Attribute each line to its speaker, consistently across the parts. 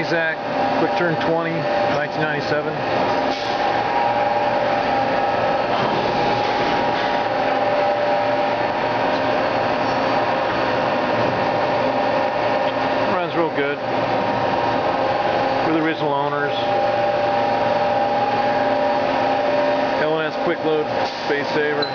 Speaker 1: Mazak, quick turn 20, 1997. Runs real good. We're the original owners. L&S quick load space saver.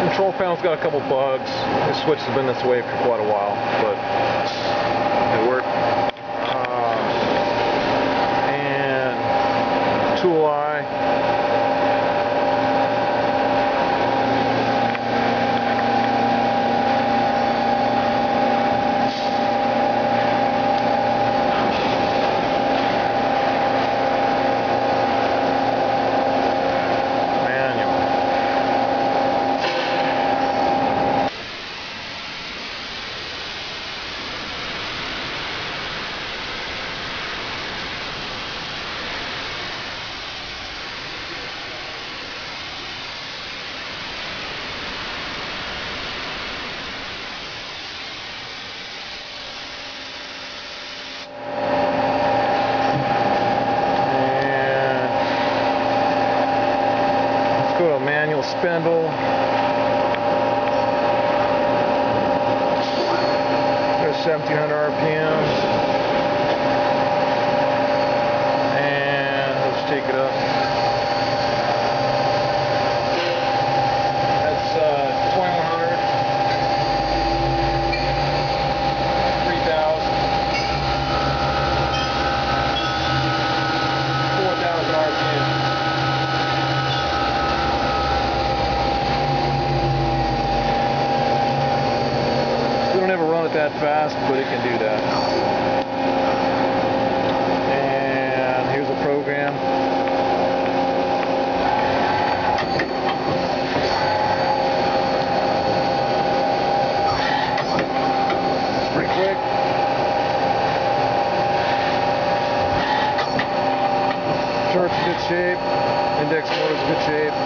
Speaker 1: Control panel's got a couple bugs. This switch has been this way for quite a while, but it worked. And tool eye. Go to manual spindle. There's 1700 RPMs. And let's take it up. That's 2100. 3000. 4000 RPMs. We don't ever run it that fast, but it can do that. And here's a program. It's pretty quick. Turret's in good shape. Index motor's in good shape.